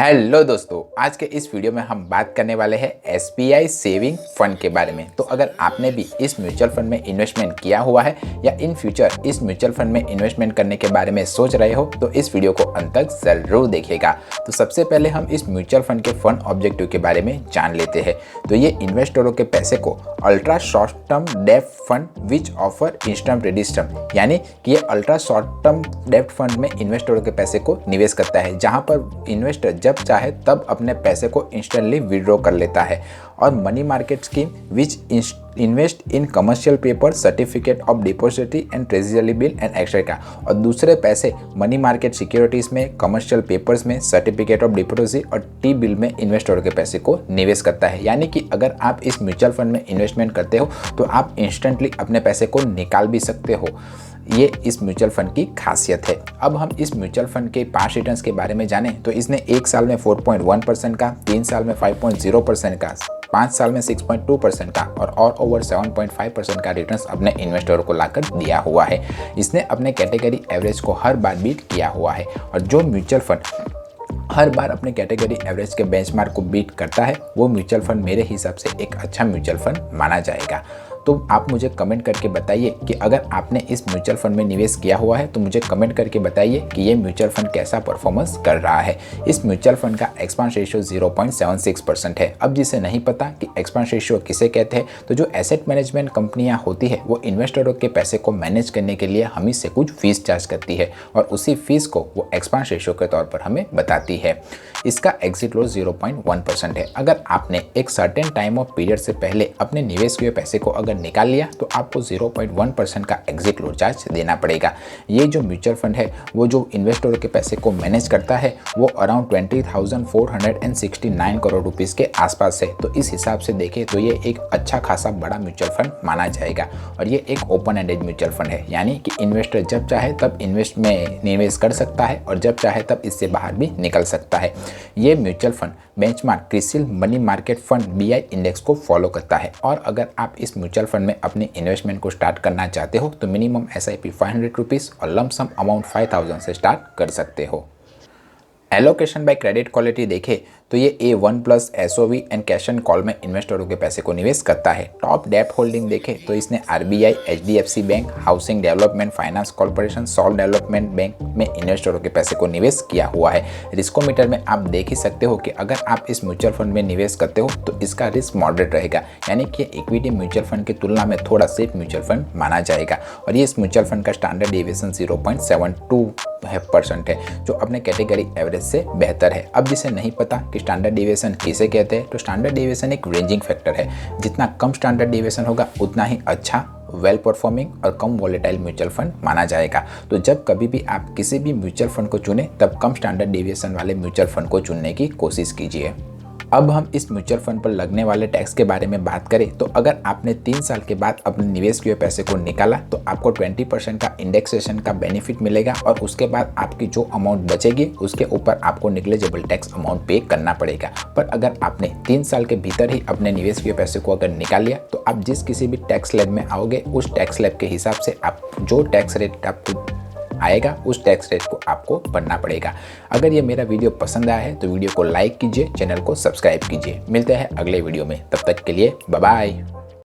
Hello दोस्तों, आज के इस वीडियो में हम बात करने वाले हैं एसबीआई सेविंग फंड के बारे में। तो अगर आपने भी इस म्यूचुअल फंड में इन्वेस्टमेंट किया हुआ है या इन फ्यूचर इस म्यूचुअल फंड में इन्वेस्टमेंट करने के बारे में सोच रहे हो तो इस वीडियो को अंत तक जरूर देखिएगा। तो सबसे पहले हम इस म्यूचुअल फंड के फंड ऑब्जेक्टिव के बारे में जान लेते हैं। तो ये इन्वेस्टरों के पैसे को अल्ट्रा शॉर्ट टर्म डेब्ट फंड विच ऑफर इंस्टेंट रिडिस्टम, यानी कि ये अल्ट्रा शॉर्ट टर्म डेब्ट फंड में इन्वेस्टरों के पैसे को निवेश करता है, जहां पर इन्वेस्टर जब चाहे तब अपने पैसे को इंस्टेंटली विड्रॉ कर लेता है। और money market scheme which invest in commercial paper, certificate of depository and treasury bill and etcetera. और दूसरे पैसे मनी मार्केट सिक्योरिटीज में, कमर्शियल पेपर्स में, सर्टिफिकेट ऑफ डिपॉजिटरी और टी बिल में इन्वेस्टरों के पैसे को निवेश करता है। यानी कि अगर आप इस म्यूचुअल फंड में इन्वेस्टमेंट करते हो तो आप इंस्टेंटली अपने पैसे को निकाल भी सकते हो। ये इस म्यूचुअल फंड की खासियत है। अब हम इस म्यूचुअल फंड के 5 रिटर्न्स के बारे में जानें तो इसने 1 साल में 4.1% का, 3 साल में 5.0% का, 5 साल में 6.2% का और ओवर 7.5% का रिटर्न्स अपने इन्वेस्टरों को लाकर दिया हुआ है। इसने अपने कैटेगरी एवरेज को हर बार बीट किया हुआ है। और जो म्यूचुअल फंड हर बार अपने कैटेगरी एवरेज के बेंचमार्क को बीट करता है वो म्यूचुअल फंड मेरे हिसाब से एक अच्छा म्यूचुअल फंड माना जाएगा। तो आप मुझे कमेंट करके बताइए कि अगर आपने इस म्यूचुअल फंड में निवेश किया हुआ है तो मुझे कमेंट करके बताइए कि ये म्यूचुअल फंड कैसा परफॉर्मेंस कर रहा है। इस म्यूचुअल फंड का एक्सपेंस रेशियो 0.76% है। अब जिसे नहीं पता कि एक्सपेंस रेशियो किसे कहते हैं, तो जो एसेट मैनेजमेंट कंपनियां होती है वो इन्वेस्टरों के पैसे को मैनेज करने के लिए हमें से कुछ फीस चार्ज करती है और उसी फीस को वो एक्सपेंस रेशियो के तौर पर हमें बताती है। इसका एग्जिट लॉस 0.1% है। अगर आपने एक सर्टेन टाइम ऑफ पीरियड से पहले अपने निवेश हुए पैसे को अगर निकाल लिया तो आपको 0.1% का एग्जिट लॉस चार्ज देना पड़ेगा। ये जो म्यूचुअल फंड है वो जो इन्वेस्टरों के पैसे को मैनेज करता है वो अराउंड 20,469 करोड़ रुपीस के आसपास है। तो इस हिसाब से देखें तो ये एक अच्छा खासा बड़ा म्यूचुअल फंड माना जाएगा। और ये एक ओपन एंडेड म्यूचुअल फंड है, यानी कि इन्वेस्टर जब चाहे तब निवेश कर सकता है और जब चाहे तब इससे बाहर भी निकल सकता है। ये mutual fund benchmark CRISIL money market fund BI index को फॉलो करता है। और अगर आप इस म्यूचुअल फंड में अपनी इन्वेस्टमेंट को स्टार्ट करना चाहते हो तो मिनिमम SIP 500 रुपीज़ और लम सम अमाउंट 5000 से स्टार्ट कर सकते हो। एलोकेशन बाय क्रेडिट क्वालिटी देखें तो ये A1+ SOV and cash and call में इन्वेस्टरों के पैसे को निवेश करता है। टॉप डेट होल्डिंग देखें तो इसने RBI, HDFC bank, housing development finance corporation, salt development bank में इन्वेस्टरों के पैसे को निवेश किया हुआ है। रिस्कोमीटर में आप देख ही सकते हो कि अगर आप इस म्यूचुअल फंड में निवेश करते हो तो इसका रिस्क मॉडरेट रहेगा, यानी कि इक्विटी म्यूचुअल फंड की तुलना में थोड़ा सेफ म्यूचुअल फंड माना जाएगा। और ये इस म्यूचुअल फंड का स्टैंडर्ड डेविएशन 0.72% है, जो अपने कैटेगरी एवरेज से बेहतर है। अब जिसे नहीं पता कि स्टैंडर्ड डेविएशन किसे कहते हैं, तो स्टैंडर्ड डेविएशन एक रेंजिंग फैक्टर है। जितना कम स्टैंडर्ड डेविएशन होगा उतना ही अच्छा, वेल परफॉर्मिंग और कम वॉलेटाइल म्यूचुअल फंड माना जाएगा। तो जब कभी भी आप किसी भी म्यूचुअल फंड को चुनें तब कम स्टैंडर्ड डेविएशन वाले म्यूचुअल फंड को चुनने की कोशिश कीजिए। अब हम इस म्यूचुअल फंड पर लगने वाले टैक्स के बारे में बात करें तो अगर आपने 3 साल के बाद अपने निवेश किए पैसे को निकाला तो आपको 20% का इंडेक्सेशन का बेनिफिट मिलेगा और उसके बाद आपकी जो अमाउंट बचेगी उसके ऊपर आपको निग्लेजेबल टैक्स अमाउंट पे करना पड़ेगा। पर अगर आपने 3 साल के भीतर ही अपने निवेश किए पैसे को अगर निकाल लिया तो आप जिस किसी भी टैक्स स्लैब में आओगे उस टैक्स स्लैब के हिसाब से आप जो टैक्स रेट आपको आएगा उस टैक्स रेट को आपको भरना पड़ेगा। अगर ये मेरा वीडियो पसंद आया है तो वीडियो को लाइक कीजिए, चैनल को सब्सक्राइब कीजिए। मिलते हैं अगले वीडियो में, तब तक के लिए बाय बाय।